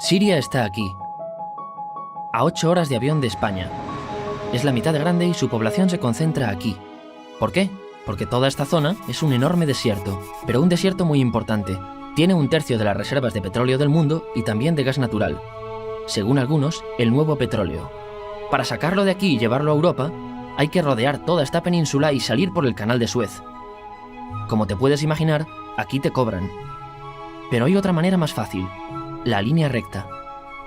Siria está aquí, a 8 horas de avión de España. Es la mitad de grande y su población se concentra aquí. ¿Por qué? Porque toda esta zona es un enorme desierto, pero un desierto muy importante. Tiene 1/3 de las reservas de petróleo del mundo y también de gas natural. Según algunos, el nuevo petróleo. Para sacarlo de aquí y llevarlo a Europa, hay que rodear toda esta península y salir por el canal de Suez. Como te puedes imaginar, aquí te cobran. Pero hay otra manera más fácil, la línea recta.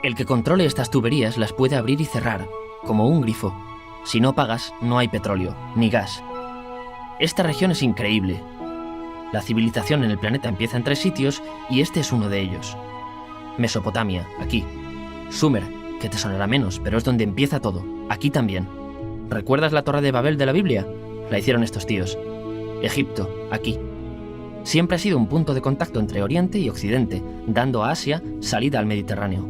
El que controle estas tuberías las puede abrir y cerrar, como un grifo. Si no pagas, no hay petróleo, ni gas. Esta región es increíble. La civilización en el planeta empieza en 3 sitios y este es uno de ellos. Mesopotamia, aquí. Sumer, que te sonará menos, pero es donde empieza todo, aquí también. ¿Recuerdas la Torre de Babel de la Biblia? La hicieron estos tíos. Egipto, aquí. Siempre ha sido un punto de contacto entre Oriente y Occidente, dando a Asia salida al Mediterráneo.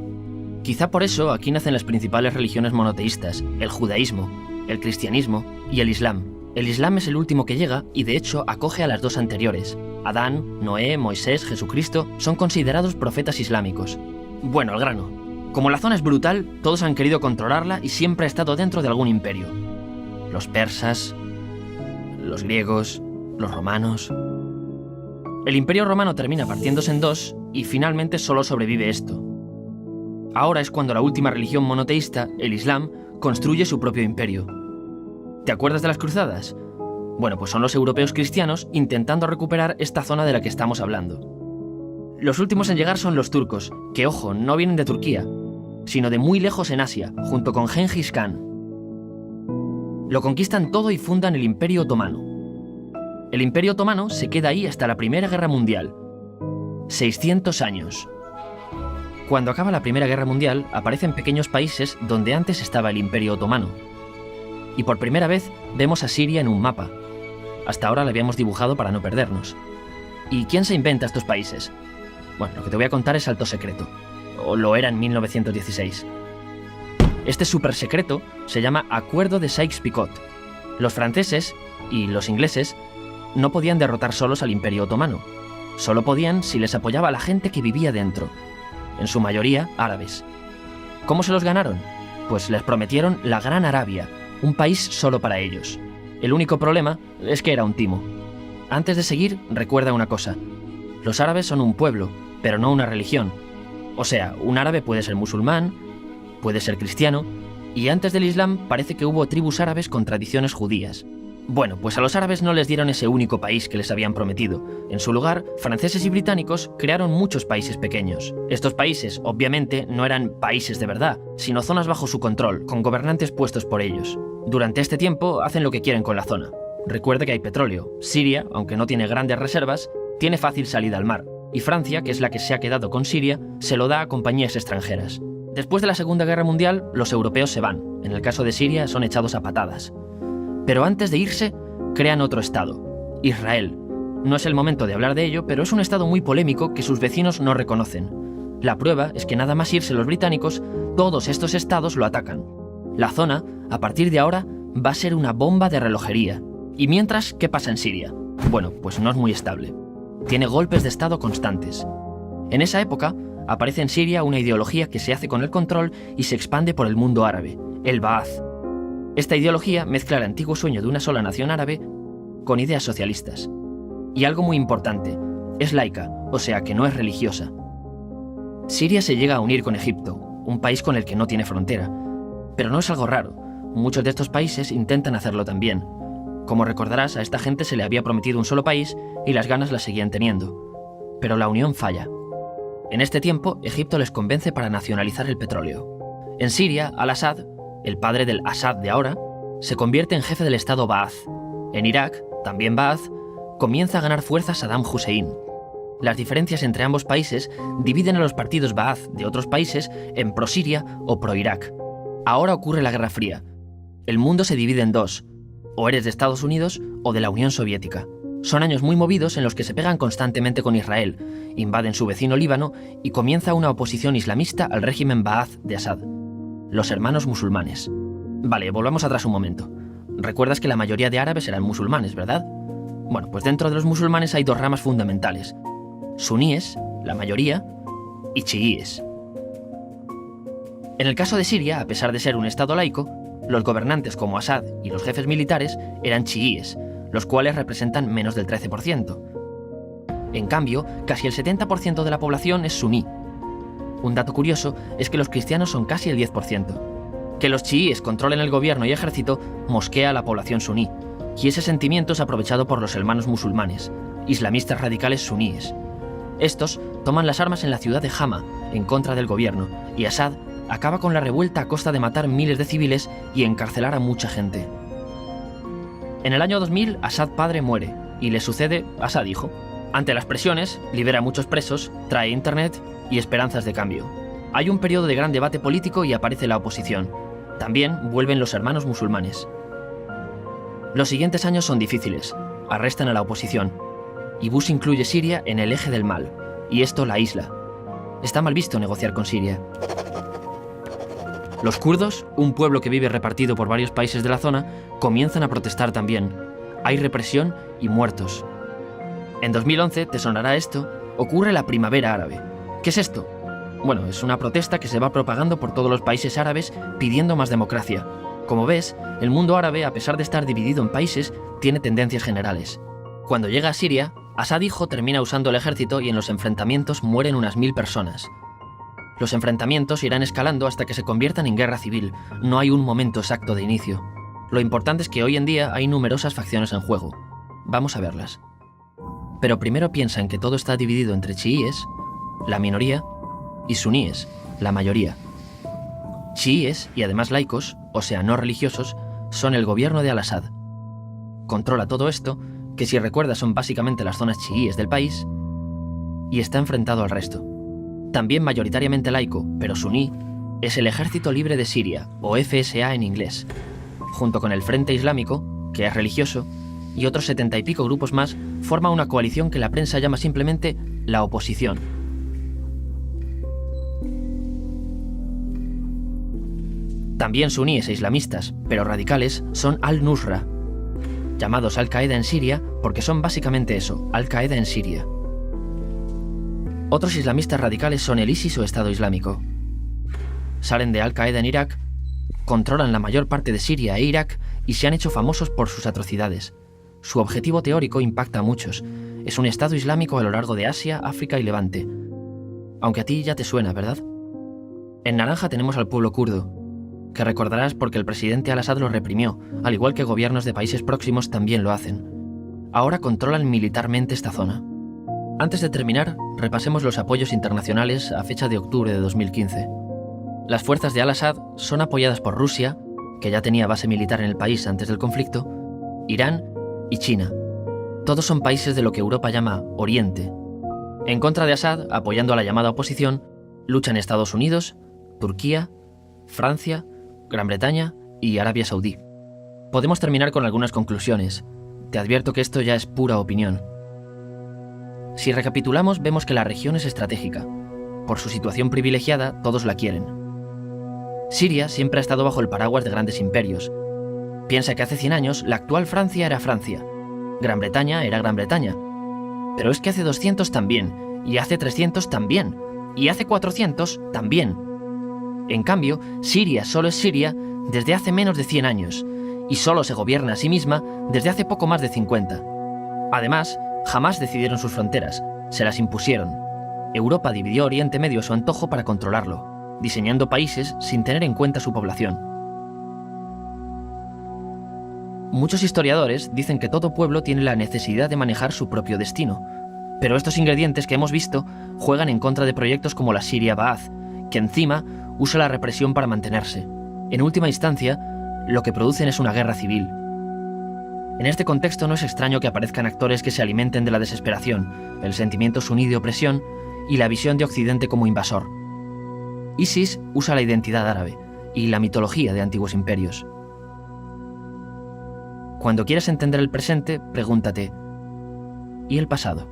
Quizá por eso aquí nacen las principales religiones monoteístas, el judaísmo, el cristianismo y el islam. El islam es el último que llega y de hecho acoge a las 2 anteriores. Adán, Noé, Moisés, Jesucristo son considerados profetas islámicos. Bueno, al grano. Como la zona es brutal, todos han querido controlarla y siempre ha estado dentro de algún imperio. Los persas, los griegos, los romanos. El imperio romano termina partiéndose en 2 y finalmente solo sobrevive esto. Ahora es cuando la última religión monoteísta, el Islam, construye su propio imperio. ¿Te acuerdas de las cruzadas? Bueno, pues son los europeos cristianos intentando recuperar esta zona de la que estamos hablando. Los últimos en llegar son los turcos, que ojo, no vienen de Turquía, sino de muy lejos en Asia, junto con Gengis Khan. Lo conquistan todo y fundan el Imperio Otomano. El Imperio Otomano se queda ahí hasta la Primera Guerra Mundial. 600 años. Cuando acaba la Primera Guerra Mundial, aparecen pequeños países donde antes estaba el Imperio Otomano. Y por primera vez vemos a Siria en un mapa. Hasta ahora la habíamos dibujado para no perdernos. ¿Y quién se inventa estos países? Bueno, lo que te voy a contar es alto secreto. O lo era en 1916. Este súper secreto se llama Acuerdo de Sykes-Picot. Los franceses y los ingleses no podían derrotar solos al Imperio Otomano. Solo podían si les apoyaba la gente que vivía dentro. En su mayoría árabes. ¿Cómo se los ganaron? Pues les prometieron la Gran Arabia, un país solo para ellos. El único problema es que era un timo. Antes de seguir, recuerda una cosa. Los árabes son un pueblo, pero no una religión. O sea, un árabe puede ser musulmán, puede ser cristiano, y antes del Islam parece que hubo tribus árabes con tradiciones judías. Bueno, pues a los árabes no les dieron ese único país que les habían prometido. En su lugar, franceses y británicos crearon muchos países pequeños. Estos países, obviamente, no eran países de verdad, sino zonas bajo su control, con gobernantes puestos por ellos. Durante este tiempo hacen lo que quieren con la zona. Recuerda que hay petróleo. Siria, aunque no tiene grandes reservas, tiene fácil salida al mar. Y Francia, que es la que se ha quedado con Siria, se lo da a compañías extranjeras. Después de la Segunda Guerra Mundial, los europeos se van. En el caso de Siria, son echados a patadas. Pero antes de irse, crean otro estado, Israel. No es el momento de hablar de ello, pero es un estado muy polémico que sus vecinos no reconocen. La prueba es que nada más irse los británicos, todos estos estados lo atacan. La zona, a partir de ahora, va a ser una bomba de relojería. Y mientras, ¿qué pasa en Siria? Bueno, pues no es muy estable. Tiene golpes de estado constantes. En esa época, aparece en Siria una ideología que se hace con el control y se expande por el mundo árabe, el Ba'ath. Esta ideología mezcla el antiguo sueño de una sola nación árabe con ideas socialistas. Y algo muy importante, es laica, o sea que no es religiosa. Siria se llega a unir con Egipto, un país con el que no tiene frontera. Pero no es algo raro, muchos de estos países intentan hacerlo también. Como recordarás, a esta gente se le había prometido un solo país y las ganas las seguían teniendo. Pero la unión falla. En este tiempo, Egipto les convence para nacionalizar el petróleo. En Siria, Al-Assad, el padre del Assad de ahora, se convierte en jefe del estado Ba'ath. En Irak, también Ba'ath, comienza a ganar fuerza Saddam Hussein. Las diferencias entre ambos países dividen a los partidos Ba'ath de otros países en pro-Siria o pro-Irak. Ahora ocurre la Guerra Fría. El mundo se divide en 2, o eres de Estados Unidos o de la Unión Soviética. Son años muy movidos en los que se pegan constantemente con Israel, invaden su vecino Líbano y comienza una oposición islamista al régimen Ba'ath de Assad. Los hermanos musulmanes. Vale, volvamos atrás un momento. Recuerdas que la mayoría de árabes eran musulmanes, ¿verdad? Bueno, pues dentro de los musulmanes hay 2 ramas fundamentales. Suníes, la mayoría, y chiíes. En el caso de Siria, a pesar de ser un estado laico, los gobernantes como Assad y los jefes militares eran chiíes, los cuales representan menos del 13%. En cambio, casi el 70% de la población es suní. Un dato curioso es que los cristianos son casi el 10%. Que los chiíes controlen el gobierno y ejército mosquea a la población suní, y ese sentimiento es aprovechado por los hermanos musulmanes, islamistas radicales suníes. Estos toman las armas en la ciudad de Hama, en contra del gobierno, y Assad acaba con la revuelta a costa de matar miles de civiles y encarcelar a mucha gente. En el año 2000, Assad padre muere, y le sucede Assad hijo. Ante las presiones, libera a muchos presos, trae internet y esperanzas de cambio. Hay un periodo de gran debate político y aparece la oposición. También vuelven los hermanos musulmanes. Los siguientes años son difíciles. Arrestan a la oposición. Y Bush incluye Siria en el eje del mal, y esto la aísla. Está mal visto negociar con Siria. Los kurdos, un pueblo que vive repartido por varios países de la zona, comienzan a protestar también. Hay represión y muertos. En 2011, te sonará esto, ocurre la Primavera Árabe. ¿Qué es esto? Bueno, es una protesta que se va propagando por todos los países árabes pidiendo más democracia. Como ves, el mundo árabe, a pesar de estar dividido en países, tiene tendencias generales. Cuando llega a Siria, Assad hijo termina usando el ejército y en los enfrentamientos mueren unas 1000 personas. Los enfrentamientos irán escalando hasta que se conviertan en guerra civil. No hay un momento exacto de inicio. Lo importante es que hoy en día hay numerosas facciones en juego. Vamos a verlas. Pero primero piensa en que todo está dividido entre chiíes, la minoría, y suníes, la mayoría. Chiíes, y además laicos, o sea, no religiosos, son el gobierno de al-Assad. Controla todo esto, que si recuerdas son básicamente las zonas chiíes del país, y está enfrentado al resto. También mayoritariamente laico, pero suní, es el Ejército Libre de Siria, o FSA en inglés, junto con el Frente Islámico, que es religioso, y otros 70 y pico grupos más, forma una coalición que la prensa llama simplemente la oposición. También suníes e islamistas, pero radicales, son al-Nusra, llamados Al-Qaeda en Siria porque son básicamente eso, Al-Qaeda en Siria. Otros islamistas radicales son el ISIS o Estado Islámico. Salen de Al-Qaeda en Irak, controlan la mayor parte de Siria e Irak y se han hecho famosos por sus atrocidades. Su objetivo teórico impacta a muchos. Es un Estado Islámico a lo largo de Asia, África y Levante. Aunque a ti ya te suena, ¿verdad? En naranja tenemos al pueblo kurdo, que recordarás porque el presidente al-Assad lo reprimió, al igual que gobiernos de países próximos también lo hacen. Ahora controlan militarmente esta zona. Antes de terminar, repasemos los apoyos internacionales a fecha de octubre de 2015. Las fuerzas de al-Assad son apoyadas por Rusia, que ya tenía base militar en el país antes del conflicto, Irán y China. Todos son países de lo que Europa llama Oriente. En contra de Assad, apoyando a la llamada oposición, luchan Estados Unidos, Turquía, Francia, Gran Bretaña y Arabia Saudí. Podemos terminar con algunas conclusiones. Te advierto que esto ya es pura opinión. Si recapitulamos, vemos que la región es estratégica. Por su situación privilegiada, todos la quieren. Siria siempre ha estado bajo el paraguas de grandes imperios. Piensa que hace 100 años la actual Francia era Francia. Gran Bretaña era Gran Bretaña. Pero es que hace 200 también, y hace 300 también, y hace 400 también. En cambio, Siria solo es Siria desde hace menos de 100 años, y solo se gobierna a sí misma desde hace poco más de 50. Además, jamás decidieron sus fronteras, se las impusieron. Europa dividió Oriente Medio a su antojo para controlarlo, diseñando países sin tener en cuenta su población. Muchos historiadores dicen que todo pueblo tiene la necesidad de manejar su propio destino, pero estos ingredientes que hemos visto juegan en contra de proyectos como la Siria Ba'ath, que encima usa la represión para mantenerse. En última instancia, lo que producen es una guerra civil. En este contexto no es extraño que aparezcan actores que se alimenten de la desesperación, el sentimiento suní de opresión y la visión de Occidente como invasor. ISIS usa la identidad árabe y la mitología de antiguos imperios. Cuando quieras entender el presente, pregúntate, ¿y el pasado?